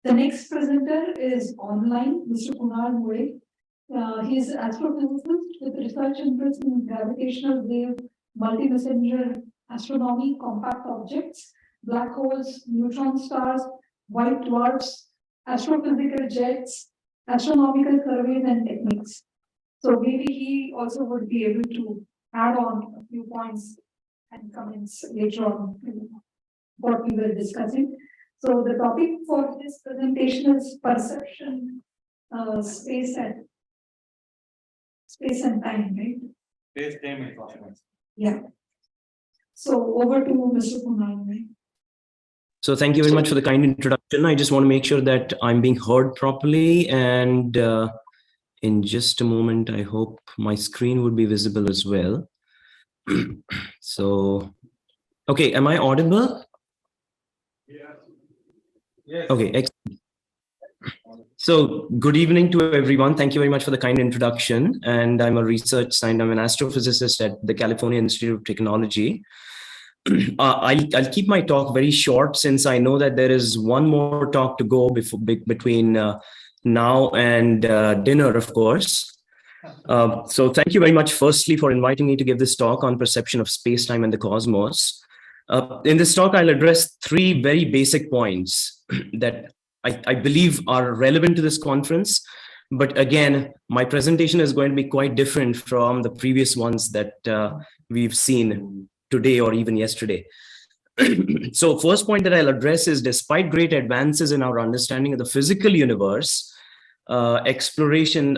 The next presenter is online, Mr. Kunal Mooley. He is astrophysicist with research interests in gravitational wave, multi-messenger astronomy, compact objects, black holes, neutron stars, white dwarfs, astrophysical jets, astronomical surveys and techniques. So maybe he also would be able to add on a few points and comments later on to what we were discussing. So the topic for this presentation is perception, space and time, right? Space, time, and cosmos. Yeah. So over to Mr. Kunal. Right? So thank you very much for the kind introduction. I just want to make sure that I'm being heard properly. And in just a moment, I hope my screen would be visible as well. So, okay, am I audible? Yeah. Yes. Okay, excellent. So good evening to everyone. Thank you very much for the kind introduction. And I'm a research scientist. I'm an astrophysicist at the California Institute of Technology. I'll keep my talk very short since I know that there is one more talk to go between now and dinner, of course. So thank you very much, firstly, for inviting me to give this talk on perception of space-time and the cosmos. In this talk, I'll address three very basic points that I believe are relevant to this conference. But again, my presentation is going to be quite different from the previous ones that we've seen today or even yesterday. So first point that I'll address is, despite great advances in our understanding of the physical universe, exploration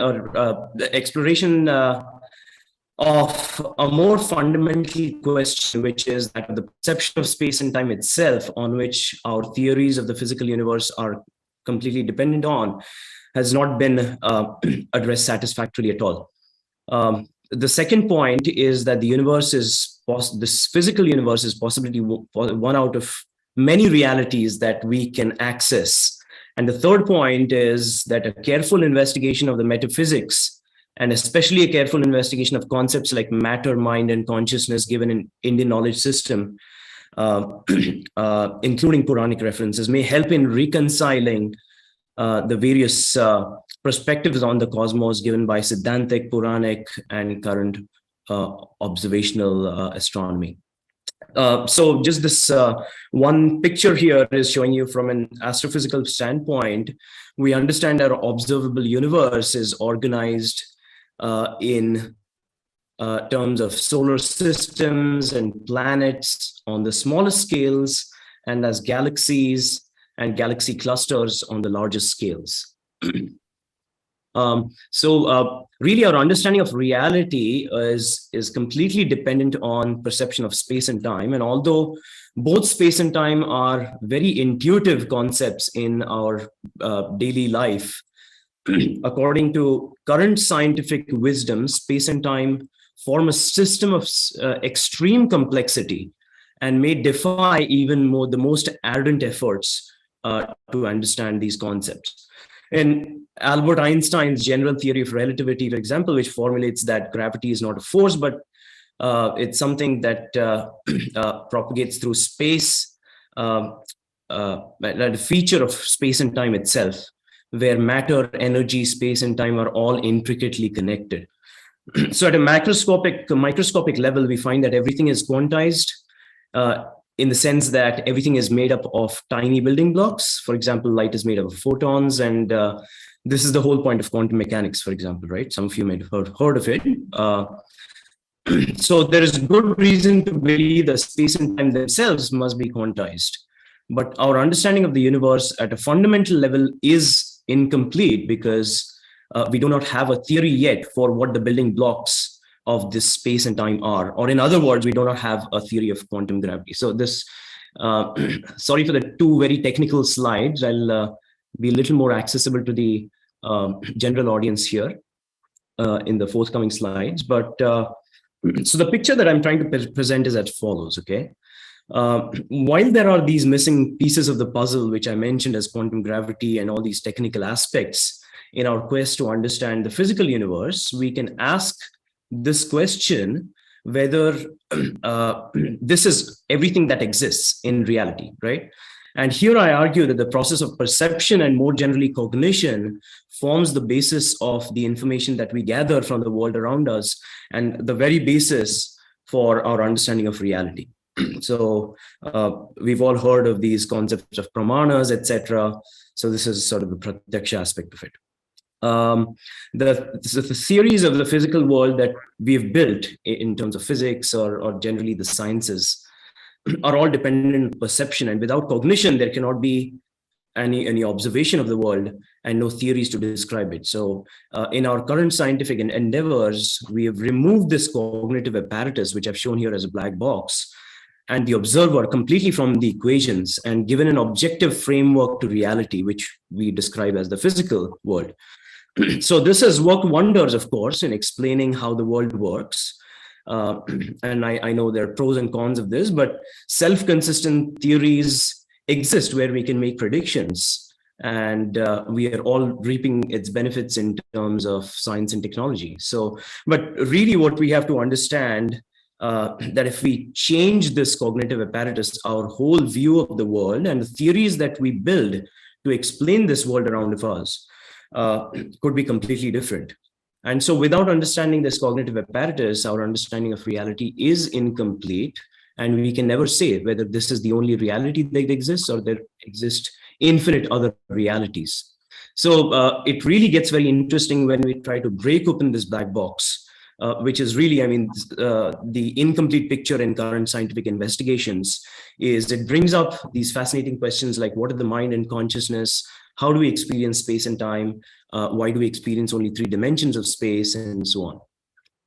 of a more fundamental question, which is that the perception of space and time itself, on which our theories of the physical universe are completely dependent on, has not been addressed satisfactorily at all. The second point is that the universe is this physical universe is possibly one out of many realities that we can access. And the third point is that a careful investigation of the metaphysics, and especially a careful investigation of concepts like matter, mind, and consciousness given in Indian knowledge system, including Purāṇic references, may help in reconciling the various perspectives on the cosmos given by Siddhāntic, Purāṇic, and current observational astronomy. So just this one picture here is showing you from an astrophysical standpoint. We understand our observable universe is organized in terms of solar systems and planets on the smallest scales, and as galaxies and galaxy clusters on the largest scales. Really, our understanding of reality is completely dependent on perception of space and time. And although both space and time are very intuitive concepts in our daily life, according to current scientific wisdom, space and time form a system of extreme complexity and may defy even more the most ardent efforts to understand these concepts. In Albert Einstein's general theory of relativity, for example, which formulates that gravity is not a force, but it's something that propagates through space, a feature of space and time itself, where matter, energy, space, and time are all intricately connected. So at a microscopic level, we find that everything is quantized in the sense that everything is made up of tiny building blocks. For example, light is made up of photons, and this is the whole point of quantum mechanics, for example, right? Some of you may have heard of it. So there is good reason to believe that space and time themselves must be quantized. But our understanding of the universe at a fundamental level is incomplete because we do not have a theory yet for what the building blocks of this space and time are. Or in other words, we do not have a theory of quantum gravity. So this, sorry for the two very technical slides. I'll be a little more accessible to the general audience here in the forthcoming slides. But so the picture that I'm trying to present is as follows, okay? While there are these missing pieces of the puzzle, which I mentioned as quantum gravity and all these technical aspects in our quest to understand the physical universe, we can ask this question whether this is everything that exists in reality, right? And here I argue that the process of perception and more generally cognition forms the basis of the information that we gather from the world around us and the very basis for our understanding of reality. So we've all heard of these concepts of Puranas, etc. So this is sort of the pratyaksha aspect of it. The theories of the physical world that we've built in terms of physics or generally the sciences are all dependent on perception, and without cognition there cannot be any observation of the world and no theories to describe it. So in our current scientific endeavors, we have removed this cognitive apparatus, which I've shown here as a black box, and the observer completely from the equations, and given an objective framework to reality, which we describe as the physical world. So this has worked wonders, of course, in explaining how the world works. And I know there are pros and cons of this, but self-consistent theories exist where we can make predictions, and we are all reaping its benefits in terms of science and technology. So, but really what we have to understand that if we change this cognitive apparatus, our whole view of the world and the theories that we build to explain this world around of us could be completely different. And so without understanding this cognitive apparatus, our understanding of reality is incomplete, and we can never say whether this is the only reality that exists or there exist infinite other realities. So it really gets very interesting when we try to break open this black box, which is really, I mean, the incomplete picture in current scientific investigations is it brings up these fascinating questions like what are the mind and consciousness? How do we experience space and time? Why do we experience only 3 dimensions of space, and so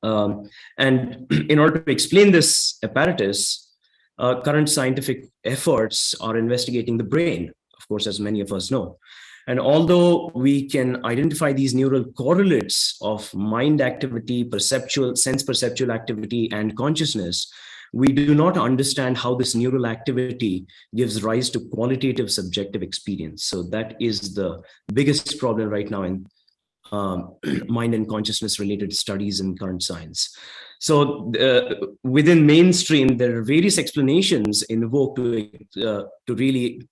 on? And in order to explain this apparatus, current scientific efforts are investigating the brain, of course, as many of us know. And although we can identify these neural correlates of mind activity, perceptual, sense perceptual activity, and consciousness, we do not understand how this neural activity gives rise to qualitative subjective experience. So that is the biggest problem right now in mind and consciousness related studies in current science. So within mainstream, there are various explanations invoked to really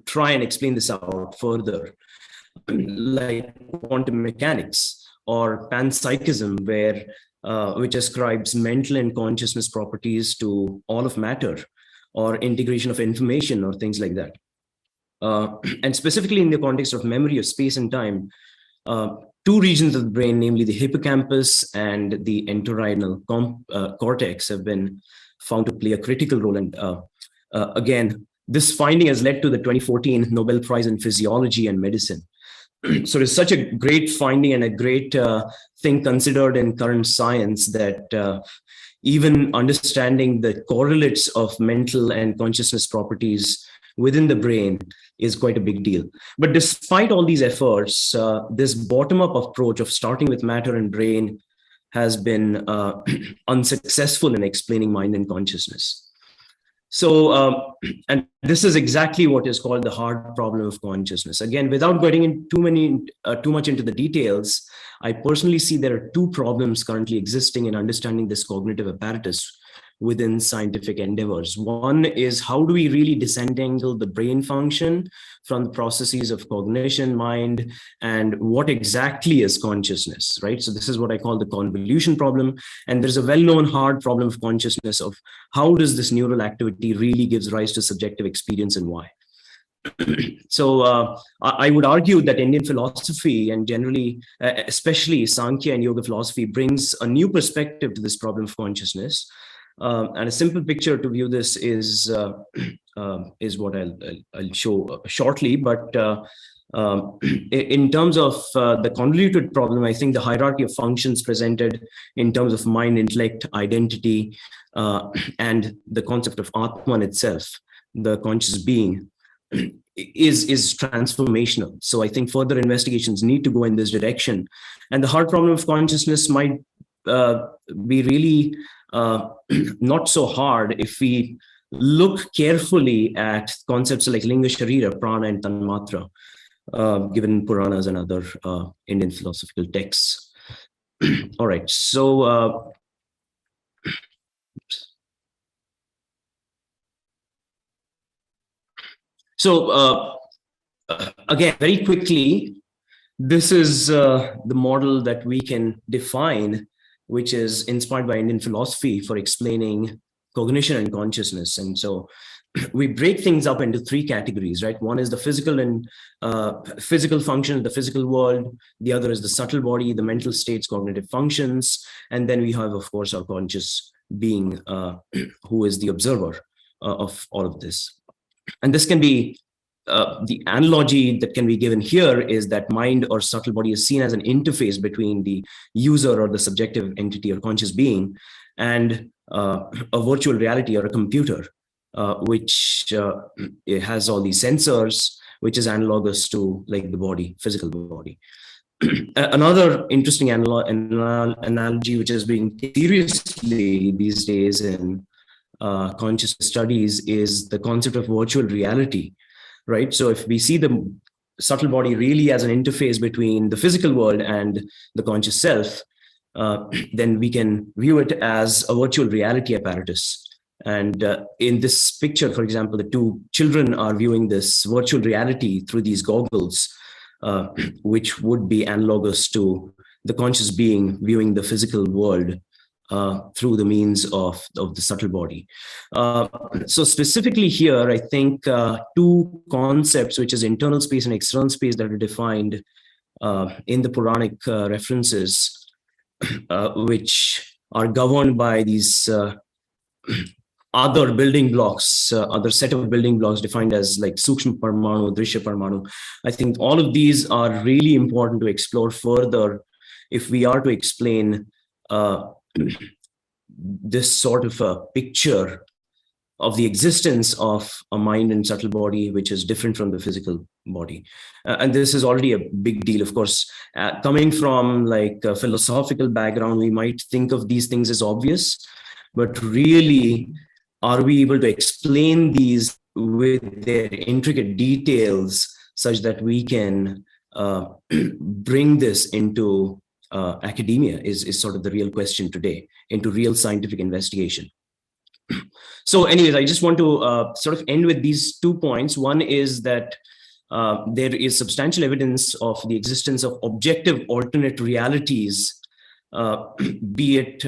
try and explain this out further, like quantum mechanics or panpsychism, where which ascribes mental and consciousness properties to all of matter, or integration of information or things like that. And specifically in the context of memory of space and time, 2 regions of the brain, namely the hippocampus and the entorhinal cortex, have been found to play a critical role. And again, this finding has led to the 2014 Nobel Prize in Physiology and Medicine. So it's such a great finding and a great thing considered in current science that even understanding the correlates of mental and consciousness properties within the brain is quite a big deal. But despite all these efforts, this bottom-up approach of starting with matter and brain has been unsuccessful in explaining mind and consciousness. So, and this is exactly what is called the hard problem of consciousness. Again, without getting in too much into the details, I personally see there are 2 problems currently existing in understanding this cognitive apparatus within scientific endeavors. One is, how do we really disentangle the brain function from the processes of cognition, mind, and what exactly is consciousness, right? So this is what I call the convolution problem. And there's a well-known hard problem of consciousness of how does this neural activity really gives rise to subjective experience and why? So I would argue that Indian philosophy and generally, especially Sankhya and Yoga philosophy, brings a new perspective to this problem of consciousness. And a simple picture to view this is what I'll show shortly. But in terms of the convoluted problem, I think the hierarchy of functions presented in terms of mind, intellect, identity, and the concept of Atman itself, the conscious being, is transformational. So I think further investigations need to go in this direction. And the hard problem of consciousness might be really not so hard if we look carefully at concepts like Linga Sharira, Prana, and Tanmatra, given in Puranas and other Indian philosophical texts. All right, so So again, very quickly, this is the model that we can define, which is inspired by Indian philosophy for explaining cognition and consciousness. And so we break things up into three categories, right? One is the physical and physical function, the physical world. The other is the subtle body, the mental states, cognitive functions. And then we have, of course, our conscious being, who is the observer of all of this. And this can be, the analogy that can be given here is that mind or subtle body is seen as an interface between the user or the subjective entity or conscious being and a virtual reality or a computer, which it has all these sensors, which is analogous to like the body, physical body. Another interesting analogy, which is being taken seriously these days in conscious studies, is the concept of virtual reality, right? So if we see the subtle body really as an interface between the physical world and the conscious self, then we can view it as a virtual reality apparatus. And in this picture, for example, the two children are viewing this virtual reality through these goggles, which would be analogous to the conscious being viewing the physical world through the means of the subtle body. So specifically here, I think two concepts, which is internal space and external space, that are defined in the Purāṇic references, which are governed by these other building blocks, other set of building blocks defined as like Sukshma Parmanu, Drishya Parmanu. I think all of these are really important to explore further if we are to explain this sort of a picture of the existence of a mind and subtle body, which is different from the physical body. And this is already a big deal. Of course, coming from like a philosophical background, we might think of these things as obvious, but really, are we able to explain these with their intricate details such that we can bring this into academia is sort of the real question today, into real scientific investigation. So anyways, I just want to sort of end with these 2 points. One is that there is substantial evidence of the existence of objective alternate realities, be it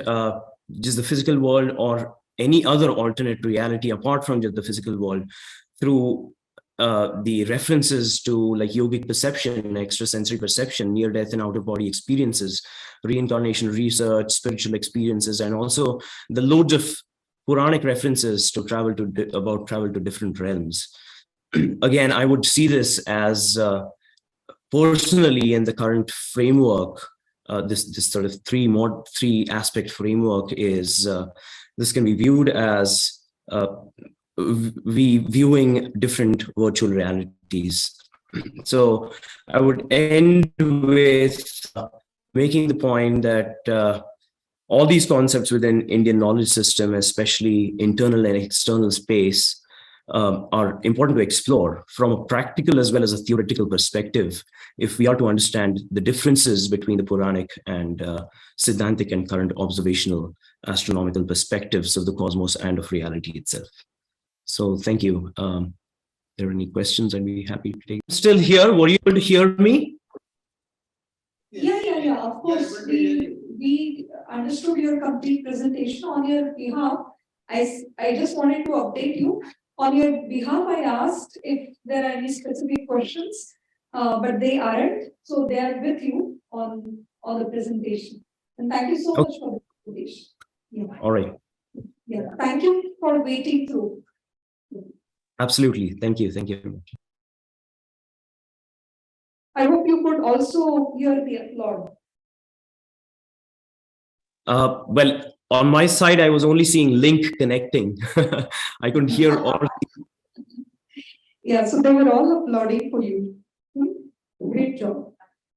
just the physical world or any other alternate reality apart from just the physical world, through the references to like yogic perception, extrasensory perception, near-death and out-of-body experiences, reincarnation research, spiritual experiences, and also the loads of Purāṇic references to travel to different realms. Again, I would see this as personally in the current framework, this sort of three aspect framework is this can be viewed as viewing different virtual realities. So I would end with making the point that all these concepts within Indian knowledge system, especially internal and external space, are important to explore from a practical as well as a theoretical perspective, if we are to understand the differences between the Purāṇic and Siddhāntic and current observational astronomical perspectives of the cosmos and of reality itself. So thank you. If there are any questions, I'd be happy to take. Still here? Were you able to hear me? Yeah. Of course, we understood your complete presentation on your behalf. I just wanted to update you. On your behalf, I asked if there are any specific questions, but they aren't. So they are with you on the presentation. And thank you so much for the presentation. Yeah. All right. Yeah. Thank you for waiting through. Absolutely. Thank you. Thank you very much. I hope you could also hear the applaud. Well, on my side, I was only seeing link connecting. I couldn't hear all. Yeah, so they were all applauding for you. Great job.